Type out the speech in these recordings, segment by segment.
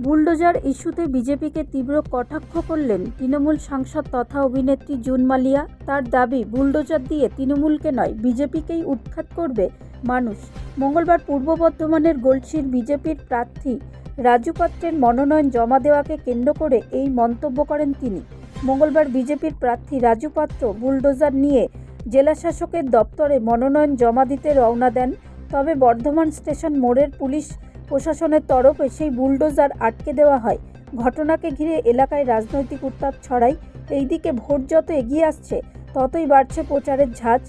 Bulldozer ইস্যুতে বিজেপিকে তীব্র কটাক্ষ করলেন তৃণমূল সাংসদ তথা অভিনেত্রী জুন মালিয়া। তার দাবি, বুলডোজার দিয়ে তৃণমূলকে নয় বিজেপিকেই উৎখাত করবে মানুষ। মঙ্গলবার পূর্ব বর্ধমানের গলসির বিজেপির প্রার্থী রাজু পাত্রের মনোনয়ন জমা দেওয়াকে কেন্দ্র করে এই মন্তব্য করেন তিনি। মঙ্গলবার বিজেপির প্রার্থী রাজু পাত্র বুলডোজার নিয়ে জেলাশাসকের দপ্তরে মনোনয়ন জমা দিতে রওনা দেন। তবে বর্ধমান স্টেশন মোড়ের পুলিশ প্রশাসনের তরফে সেই বুলডোজার আটকে দেওয়া হয়। ঘটনাকে ঘিরে এলাকায় রাজনৈতিক উত্তাপ ছড়ায়। এইদিকে ভোট যত এগিয়ে আসছে ততই বাড়ছে প্রচারের ঝাঁজ।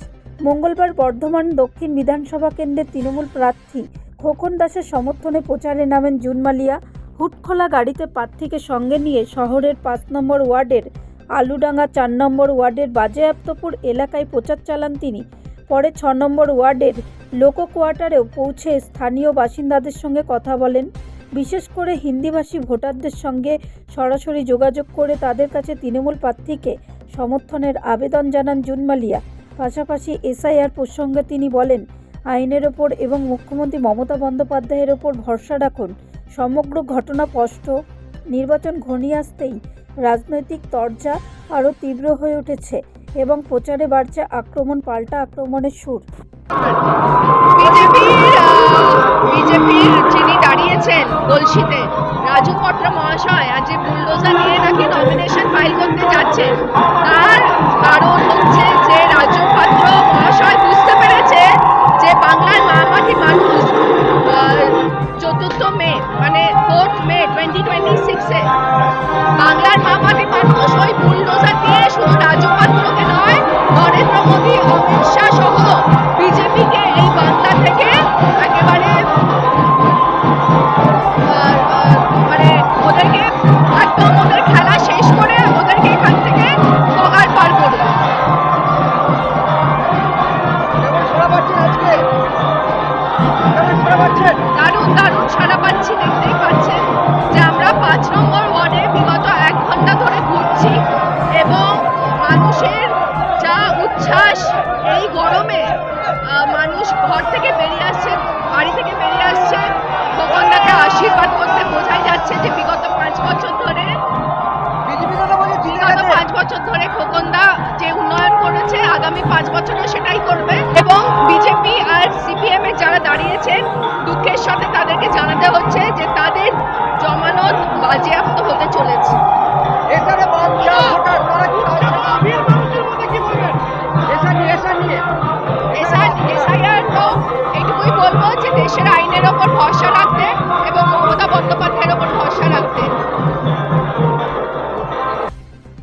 মঙ্গলবার বর্ধমান দক্ষিণ বিধানসভা কেন্দ্রের তৃণমূল প্রার্থী খোকন দাসের সমর্থনে প্রচারে নামেন জুন মালিয়া। হুটখোলা গাড়িতে প্রার্থীকে সঙ্গে নিয়ে শহরের 5 নম্বর ওয়ার্ডের আলুডাঙ্গা, 4 নম্বর ওয়ার্ডের বাজেয়াপ্তপুর এলাকায় প্রচার চালান তিনি। পরে 6 নম্বর ওয়ার্ডের লোকো কোয়ার্টারেও পৌঁছে স্থানীয় বাসিন্দাদের সঙ্গে কথা বলেন। বিশেষ করে হিন্দিভাষী ভোটারদের সঙ্গে সরাসরি যোগাযোগ করে তাদের কাছে তৃণমূল প্রার্থীকে সমর্থনের আবেদন জানান জুন মালিয়া। পাশাপাশি এসআইআর প্রসঙ্গে তিনি বলেন, আইনের ওপর এবং মুখ্যমন্ত্রী মমতা বন্দ্যোপাধ্যায়ের ওপর ভরসা রাখুন। সমগ্র ঘটনা স্পষ্ট, নির্বাচন ঘনিয়ে আসতেই রাজনৈতিক তরজা আরও তীব্র হয়ে উঠেছে এবং প্রচারে বাড়ছে আক্রমণ পাল্টা আক্রমণের সুর। বিজেপির যিনি দাঁড়িয়েছেন গলসিতে, রাজু পাত্র মহাশয় আজ বুলডোজার নিয়ে নাকি নমিনেশন ফাইল করতে যাচ্ছেন। তার কারণ হচ্ছে যে রাজু পাত্র মহাশয় বুঝতে পেরেছে যে বাংলার মামাটি মানুষ 4 মে মানে 4 মে 2026-এ বাংলার মামাটি মানুষ ওই বুলডোজার দিয়ে শুধু রাজু পাত্রকে নয়, নরেন্দ্র মোদী, অমিত শাহ সহ বিজেপিকে এই বাংলা থেকে একেবারে ওদেরকে একদম ওদের খেলা শেষ করে ওদেরকে এখান থেকে পগার পার করবে। দারুণ দারুণ সাড়া পাচ্ছি, দেখতেই পাচ্ছেন যে আমরা 5 নম্বর ওয়ার্ডে বিগত 1 ঘন্টা ধরে ঘুরছি এবং মানুষের যা উচ্ছ্বাস, এই গরমে মানুষ ঘর থেকে বেরিয়ে আসছে, বাড়ি থেকে বেরিয়ে আসছে খোকনদাকে আশীর্বাদ করতে। বোঝাই যাচ্ছে যে বিগত 5 বছর ধরে খোকনদা যে উন্নয়ন করেছে আগামী 5 বছরও সেটাই করবে। এবং বিজেপি আর সিপিএম এর যারা দাঁড়িয়েছেন, দুঃখের সাথে তাদেরকে জানাতে হচ্ছে যে তাদের জমানত বাজেয়াপ্ত হতে চলেছে। এসআইআর তো এইটুকুই বলবো যে দেশের আইনের ওপর ভরসা রাখতে এবং মমতা বন্দ্যোপাধ্যায়ের ওপর ভরসা রাখতে।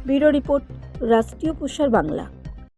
ব্যুরো রিপোর্ট, রাষ্ট্রীয় প্রসার বাংলা।